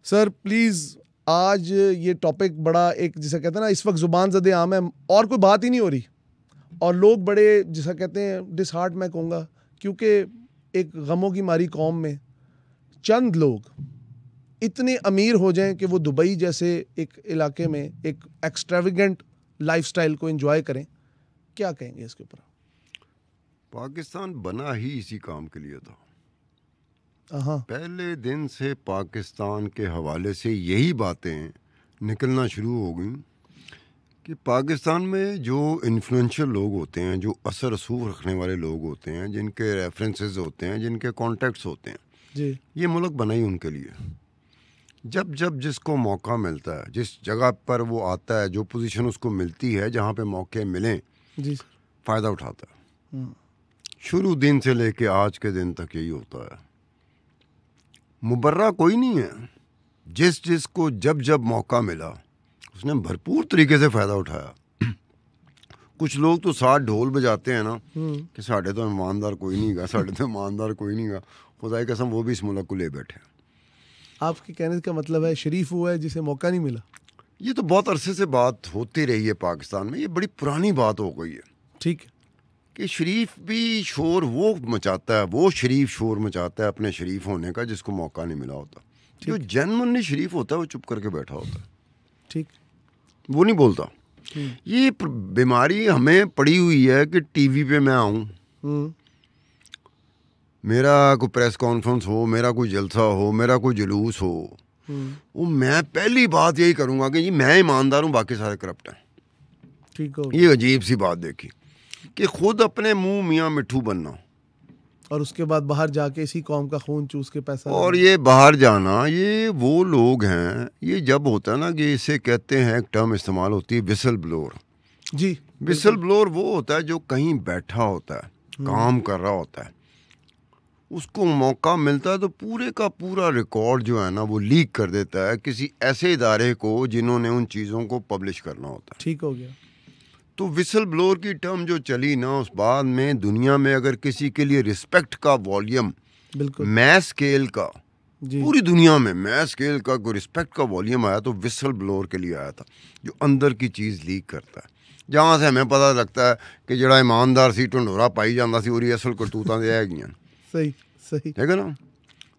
Sir please, आज ये topic बड़ा एक जिसे कहते हैं ना इस वक्त ज़ुबान ज़दे आम है और कोई बात ही नहीं हो रही और लोग बड़े जिसे कहते हैं डिसहार्ट मैं कहूँगा, क्योंकि एक गमों की मारी कौम में चंद लोग इतने अमीर हो जाएं कि वो दुबई जैसे एक इलाके में एक एक्सट्रावेगेंट लाइफस्टाइल को एंजॉय करें। क्या कहेंगे इसके ऊपर? पाकिस्तान बना ही इसी काम के लिए था। हाँ, पहले दिन से पाकिस्तान के हवाले से यही बातें निकलना शुरू हो गई कि पाकिस्तान में जो इन्फ्लुएंशियल लोग होते हैं, जो असर रसूख रखने वाले लोग होते हैं, जिनके रेफरेंसेस होते हैं, जिनके कॉन्टैक्ट्स होते हैं जी, ये मुल्क बना ही उनके लिए। जब जब जिसको मौका मिलता है, जिस जगह पर वो आता है, जो पोजीशन उसको मिलती है, जहाँ पे मौके मिलें जी, फ़ायदा उठाता है। शुरू दिन से लेके आज के दिन तक यही होता है। मुबर्रा कोई नहीं है, जिसको जब जब मौका मिला उसने भरपूर तरीके से फ़ायदा उठाया। कुछ लोग तो साथ ढोल बजाते हैं ना कि साढ़े तो ईमानदार कोई नहीं गा, साढ़े तो ईमानदार कोई नहीं गा। खुदा की कसम वो भी इस मुल्क को ले बैठे। आपके कहने का मतलब है शरीफ हुआ है जिसे मौका नहीं मिला? ये तो बहुत अरसे से बात होती रही है पाकिस्तान में, ये बड़ी पुरानी बात हो गई है। ठीक है कि शरीफ भी शोर वो मचाता है, वो शरीफ शोर मचाता है अपने शरीफ होने का जिसको मौका नहीं मिला होता। जो जेन्युइनली शरीफ होता है वो चुप करके बैठा होता है, ठीक, वो नहीं बोलता। ये बीमारी हमें पड़ी हुई है कि टीवी पे मैं आऊँ, मेरा कोई प्रेस कॉन्फ्रेंस हो, मेरा कोई जलसा हो, मेरा कोई जुलूस हो, वो मैं पहली बात यही करूँगा कि जी मैं ईमानदार हूँ, बाकी सारे करप्ट हैं। ठीक हो। ये अजीब सी बात देखी कि खुद अपने मुंह मियाँ मिट्ठू बनना और उसके बाद बाहर जाके इसी कौम का खून चूस के पैसा और ये बाहर जाना, ये वो लोग हैं। ये जब होता है ना कि इसे कहते हैं, एक टर्म इस्तेमाल होती है विसल ब्लोअर। जी, विसल ब्लोअर वो होता है जो कहीं बैठा होता है, काम कर रहा होता है, उसको मौका मिलता है तो पूरे का पूरा रिकॉर्ड जो है ना वो लीक कर देता है किसी ऐसे इदारे को जिन्होंने उन चीज़ों को पब्लिश करना होता है। ठीक हो गया। तो विसल ब्लोअर की टर्म जो चली ना, उस बाद में दुनिया में अगर किसी के लिए रिस्पेक्ट का वॉल्यूम, बिल्कुल, मैस स्केल का, जी, पूरी दुनिया में मैस स्केल का कोई रिस्पेक्ट का वॉल्यूम आया तो विसल ब्लोअर के लिए आया था, जो अंदर की चीज़ लीक करता है, जहाँ से हमें पता लगता है कि जड़ा ईमानदार सी ढंडोरा पाई जाता सी और असल करतूतां दे है गई। सही सही, ठीक है ना।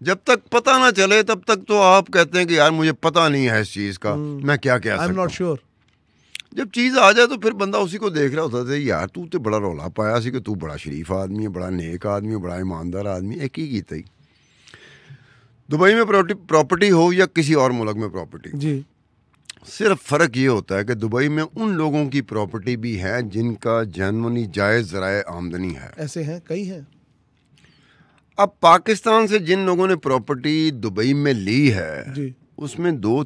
जब तक पता ना चले तब तक तो आप कहते हैं कि यार मुझे पता नहीं है इस चीज़ का, मैं क्या कह सकता हूं। Not sure. जब चीज़ आ जाए तो फिर बंदा उसी को देख रहा होता था, यार तू तो बड़ा रौला पाया सी कि तू बड़ा शरीफ आदमी है, बड़ा नेक आदमी है, बड़ा ईमानदार आदमी है। एक ही कीता ही दुबई में प्रॉपर्टी हो या किसी और मुल्क में प्रॉपर्टी, जी, सिर्फ फ़र्क ये होता है कि दुबई में उन लोगों की प्रॉपर्टी भी है जिनका जेन्युइनली जायज़ ज़राए आमदनी है। ऐसे हैं, कई हैं। अब पाकिस्तान से जिन लोगों ने प्रॉपर्टी दुबई में ली है जी, उसमें दो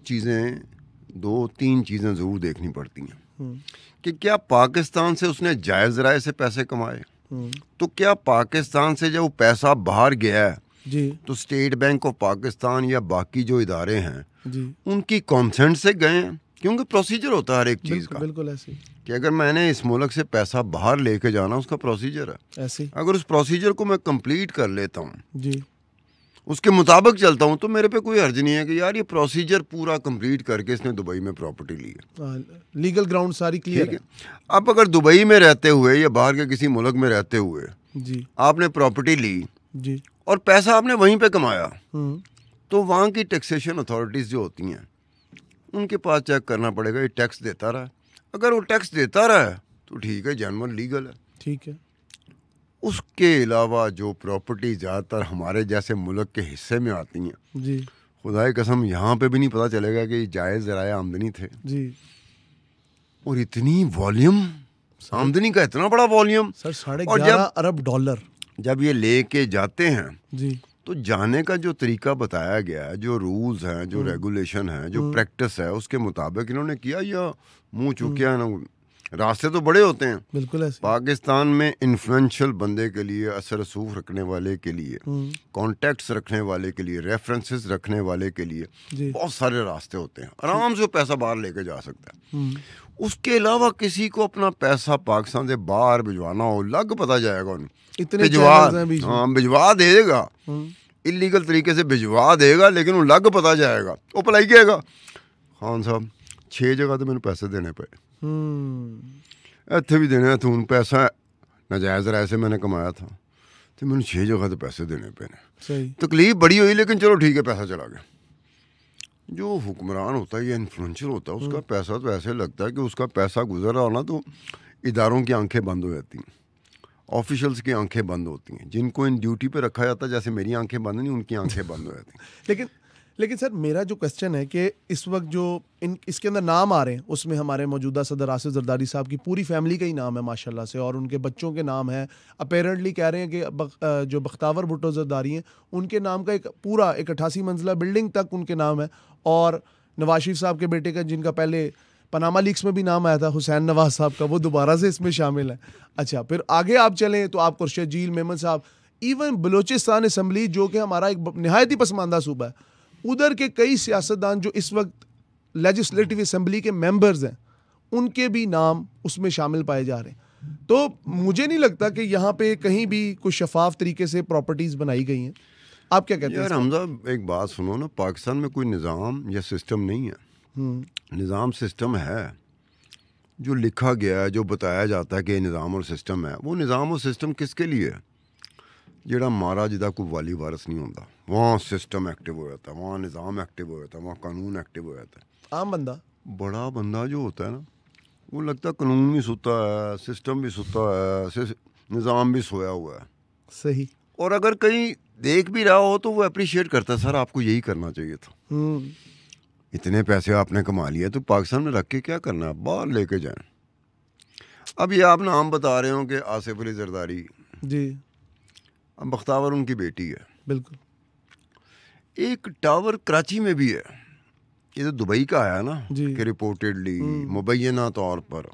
तीन चीज़ें ज़रूर देखनी पड़ती हैं कि क्या पाकिस्तान से उसने जायज़ ज़राए से पैसे कमाए, तो क्या पाकिस्तान से जब वो पैसा बाहर गया है जी, तो स्टेट बैंक ऑफ पाकिस्तान या बाकी जो इदारे हैं जी, उनकी कॉन्सेंट से गए हैं, क्योंकि प्रोसीजर होता है हर एक चीज़ का बिल्कुल ऐसे कि अगर मैंने इस मुल्क से पैसा बाहर लेके जाना उसका प्रोसीजर है। ऐसे, अगर उस प्रोसीजर को मैं कंप्लीट कर लेता हूँ, जी, उसके मुताबिक चलता हूँ, तो मेरे पे कोई हर्ज नहीं है कि यार ये प्रोसीजर पूरा कंप्लीट करके इसने दुबई में प्रॉपर्टी ली है। लीगल ग्राउंड सारी क्लियर ठीक है। अब अगर दुबई में रहते हुए या बाहर के किसी मुल्क में रहते हुए जी, आपने प्रॉपर्टी ली जी, और पैसा आपने वहीं पे कमाया, तो वहाँ की टैक्सेशन अथॉरिटीज़ जो होती हैं उनके पास चेक करना पड़ेगा ये टैक्स देता रहा है। अगर वो टैक्स देता रहा है तो ठीक है, जेन्युइन लीगल है। ठीक है। उसके अलावा जो प्रॉपर्टी ज़्यादातर हमारे जैसे मुल्क के हिस्से में आती हैं, जी, खुदा की कसम यहाँ पे भी नहीं पता चलेगा कि जायज़ ज़राए आमदनी थे। जी, और इतनी वॉल्यूम, आमदनी का इतना बड़ा वॉल्यूम सर, और 11.5 अरब डॉलर जब ये लेके जाते हैं जी, तो जाने का जो तरीका बताया गया है, जो रूल्स हैं, जो रेगुलेशन है, जो प्रैक्टिस है, उसके मुताबिक इन्होंने किया या मुंह चूकिया ना। रास्ते तो बड़े होते हैं बिल्कुल ऐसे, पाकिस्तान में। इन्फ्लुएंशियल बंदे के लिए, असर रसूख रखने वाले के लिए, कॉन्टैक्ट्स रखने वाले के लिए, रेफरेंसेस रखने वाले के लिए जी, बहुत सारे रास्ते होते हैं। आराम से वो पैसा बाहर लेके जा सकता है। उसके अलावा किसी को अपना पैसा पाकिस्तान से बाहर भिजवाना हो, लग पता जाएगा उन्हें, इतने चैनल्स हैं बीच में। भिजवा देगा। इलीगल तरीके से भिजवा देगा, लेकिन वो लग पता जाएगा, वो भलाई कहेगा खान साहब 6 जगह तो मैंने पैसे देने पे, इतने भी देने तू पैसा नाजायज़ राय से मैंने कमाया था, तो मैंने 6 जगह तो पैसे देने पे ने। तकलीफ बड़ी हुई, लेकिन चलो ठीक है, पैसा चला गया। जो हुक्मरान होता है या इन्फ्लुएंसर होता है, उसका पैसा तो ऐसे लगता है कि उसका पैसा गुजर रहा हो ना तो इदारों की आंखें बंद हो जाती हैं, ऑफिशियल्स की आंखें बंद होती हैं, जिनको इन ड्यूटी पे रखा जाता है, जैसे मेरी आंखें बंद नहीं, उनकी आंखें बंद हो जाती हैं। लेकिन सर मेरा जो क्वेश्चन है कि इस वक्त जो इसके अंदर नाम आ रहे हैं, उसमें हमारे मौजूदा सदर आसिफ जरदारी साहब की पूरी फैमिली का ही नाम है माशाल्लाह से, और उनके बच्चों के नाम है। अपेरेंटली कह रहे हैं कि जो बख्तावर भुट्टो जरदारी हैं उनके नाम का एक पूरा 88 मंजिला बिल्डिंग तक उनके नाम है, और नवाज शरीफ साहब के बेटे का, जिनका पहले पनामा लीक्स में भी नाम आया था, हुसैन नवाज साहब का, वो दोबारा से इसमें शामिल है। अच्छा, फिर आगे आप चलें तो आप खुर्शीद जील मेमन साहब, इवन बलूचिस्तान असम्बली जो कि हमारा एक नहायत ही पसमानदा सूबा है, उधर के कई सियासतदान जो इस वक्त लेजिस्लेटिव असम्बली के मेंबर्स हैं, उनके भी नाम उसमें शामिल पाए जा रहे हैं। तो मुझे नहीं लगता कि यहाँ पे कहीं भी कुछ शफाफ तरीके से प्रॉपर्टीज बनाई गई हैं। आप क्या कहते हैं? यार हमजा एक बात सुनो ना, पाकिस्तान में कोई निज़ाम या सिस्टम नहीं है। निज़ाम सिस्टम है, जो लिखा गया है, जो बताया जाता है कि निज़ाम और सिस्टम है। वो निज़ाम और सिस्टम किसके लिए है? ਜਿਹੜਾ मारा जिदा कोई वाली वारस नहीं होता, वहाँ सिस्टम एक्टिव हो जाता है, वहाँ निज़ाम एक्टिव हो जाता है, वहाँ कानून एक्टिव हो जाता है। आम बंदा, बड़ा बंदा जो होता है ना, वो लगता है कानून भी सोता है, सिस्टम भी सोता है, निज़ाम भी सोया हुआ है। सही। और अगर कहीं देख भी रहा हो तो वो अप्रिशिएट करता है, सर आपको यही करना चाहिए था, इतने पैसे आपने कमा लिए तो पाकिस्तान में रख के क्या करना है, बाहर लेके जाएं। अब ये आप नाम बता रहे हो कि आसिफ अली जरदारी जी, अब बख्तावर उनकी बेटी है। बिल्कुल। एक टावर कराची में भी है, ये तो दुबई का आया ना कि रिपोर्टेडली मुबैना तौर पर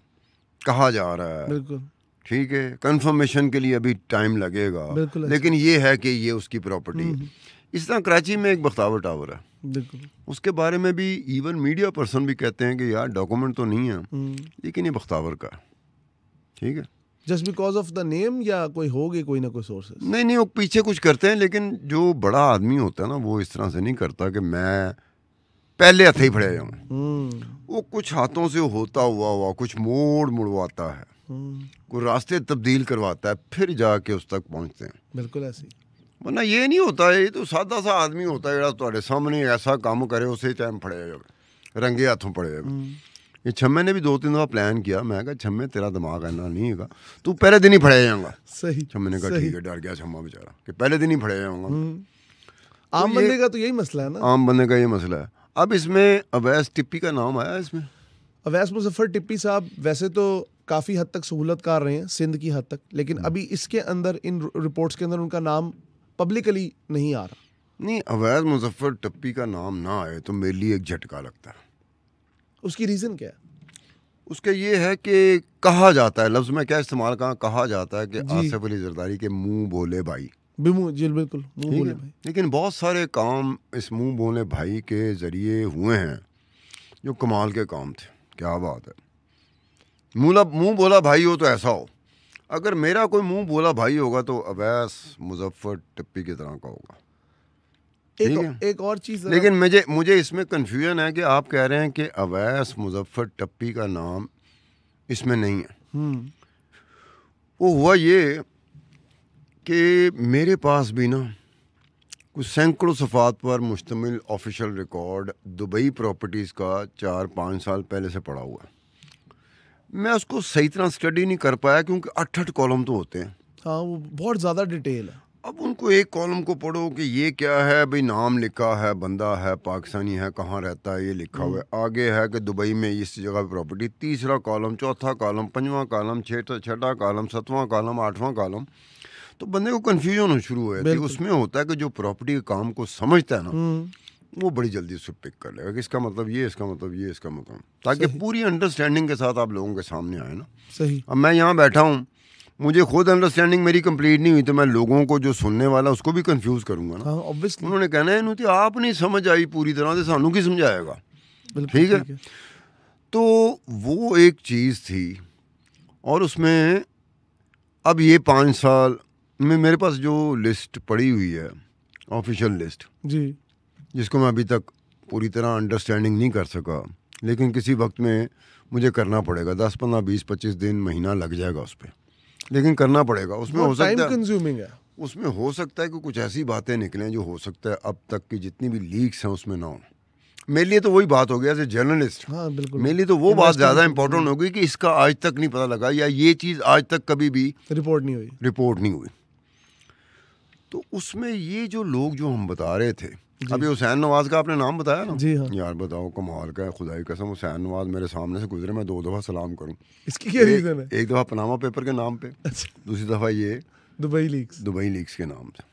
कहा जा रहा है, बिल्कुल ठीक है, कंफर्मेशन के लिए अभी टाइम लगेगा, लेकिन ये है कि ये उसकी प्रॉपर्टी है। इस तरह कराची में एक बख्तावर टावर है, बिल्कुल, उसके बारे में भी इवन मीडिया पर्सन भी कहते हैं कि यार डॉक्यूमेंट तो नहीं है, लेकिन ये बख्तावर का है, ठीक है। Just because of the name, या कोई होगी कोई ना कोई सोर्सेस? नहीं, वो पीछे कुछ करते हैं, लेकिन जो बड़ा आदमी होता है ना, वो इस तरह से नहीं करता कि मैं पहले हथे ही फड़े जाऊँ। वो कुछ हाथों से होता हुआ कुछ मोड़ मुड़वाता है, कोई रास्ते तब्दील करवाता है, फिर जाके उस तक पहुँचते हैं। बिल्कुल ऐसे, वरना ये नहीं होता है। ये तो सादा सा आदमी होता है, जो सामने ऐसा काम करे उसे टाइम फड़े जाए, रंगे हाथों पड़े जाए। ये छम्मे ने भी 2-3 दफ़ा प्लान किया, मैं कहा छम्मे तेरा दिमाग ऐसा नहीं है, तू पहले दिन ही फड़े जाऊंगा। सही। छम्मे ने कहा ठीक है, डर गया छम्मा बेचारा कि पहले दिन ही फड़े जाऊंगा। आम बंदे का तो यही मसला है ना, आम बंदे का ये मसला है। अब इसमें अवैस टिप्पी का नाम आया, इसमें अवैस मुजफ्फर टिप्पी साहब वैसे तो काफ़ी हद तक सहूलत कर रहे हैं सिंध की हद तक, लेकिन अभी इसके अंदर इन रिपोर्ट्स के अंदर उनका नाम पब्लिकली नहीं आ रहा। नहीं, अवैस मुजफ्फर टिप्पी का नाम ना आए तो मेरे लिए एक झटका लगता है। उसकी रीज़न क्या है? उसके ये है कि कहा जाता है, लफ्ज़ में क्या इस्तेमाल कहा जाता है कि आसिफ अली जरदारी के मुंह बोले भाई, बिल्कुल मुंह बोले भाई। लेकिन बहुत सारे काम इस मुंह बोले भाई के ज़रिए हुए हैं जो कमाल के काम थे। क्या बात है, मुंह बोला भाई हो तो ऐसा हो। अगर मेरा कोई मुंह बोला भाई होगा तो अवैस मुजफ्फर टिप्पी की तरह का होगा। एक और चीज़, लेकिन मुझे इसमें कंफ्यूजन है कि आप कह रहे हैं कि अवैस मुजफ्फर टिप्पी का नाम इसमें नहीं है। वो हुआ ये कि मेरे पास भी ना कुछ सैकड़ों सफ़ात पर मुश्तमिल ऑफिशियल रिकॉर्ड दुबई प्रॉपर्टीज़ का 4-5 साल पहले से पड़ा हुआ है। मैं उसको सही तरह स्टडी नहीं कर पाया क्योंकि 8 कॉलम तो होते हैं। हाँ, वो बहुत ज़्यादा डिटेल है। अब उनको एक कॉलम को पढ़ो कि ये क्या है भाई, नाम लिखा है, बंदा है, पाकिस्तानी है, कहाँ रहता है, ये लिखा हुआ है, आगे है कि दुबई में इस जगह पे प्रॉपर्टी, तीसरा कॉलम, चौथा कॉलम, 5वां कॉलम, छठा कॉलम, 7वां कॉलम, 8वां कॉलम। तो बंदे को कन्फ्यूजन हो शुरू हो जाती है। उसमें होता है कि जो प्रॉपर्टी के काम को समझता है ना, वो बड़ी जल्दी उससे पिक कर लेगा कि इसका मतलब ये, इसका मतलब ये, इसका मतलब, ताकि पूरी अंडरस्टैंडिंग के साथ आप लोगों के सामने आए ना। सही। अब मैं यहाँ बैठा हूँ, मुझे खुद अंडरस्टैंडिंग मेरी कंप्लीट नहीं हुई तो मैं लोगों को जो सुनने वाला उसको भी कंफ्यूज करूंगा ना। हाँ, ऑब्वियसली। उन्होंने कहना है इन्होंने आप नहीं समझ आई पूरी तरह से, सानू की समझाएगा। ठीक है। तो वो एक चीज़ थी। और उसमें अब ये 5 साल में मेरे पास जो लिस्ट पड़ी हुई है ऑफिशियल लिस्ट, जी जिसको मैं अभी तक पूरी तरह अंडरस्टैंडिंग नहीं कर सका, लेकिन किसी वक्त में मुझे करना पड़ेगा। 10, 15, 20, 25 दिन, महीना लग जाएगा उस पर, लेकिन करना पड़ेगा। उसमें हो टाइम सकता है, कंज्यूमिंग है। उसमें हो सकता है कि कुछ ऐसी बातें निकलें जो हो सकता है अब तक की जितनी भी लीक्स हैं उसमें ना हो। मेरे लिए तो वही बात हो गया एज ए जर्नलिस्ट, हाँ बिल्कुल, मेरे लिए तो वो बात ज़्यादा इंपॉर्टेंट होगी कि इसका आज तक नहीं पता लगा, या ये चीज़ आज तक कभी भी रिपोर्ट नहीं हुई। रिपोर्ट नहीं हुई। तो उसमें ये जो लोग जो हम बता रहे थे, अभी हुसैन नवाज का आपने नाम बताया ना, जी हाँ। यार बताओ कमाल का है, खुदा की कसम। हुसैन नवाज मेरे सामने से गुजरे, मैं 2 दफ़ा सलाम करूं। इसकी क्या रीज़न है? एक दफ़ा पनामा पेपर के नाम पे, अच्छा, दूसरी दफ़ा ये दुबई लीक्स। दुबई लीक्स के नाम से।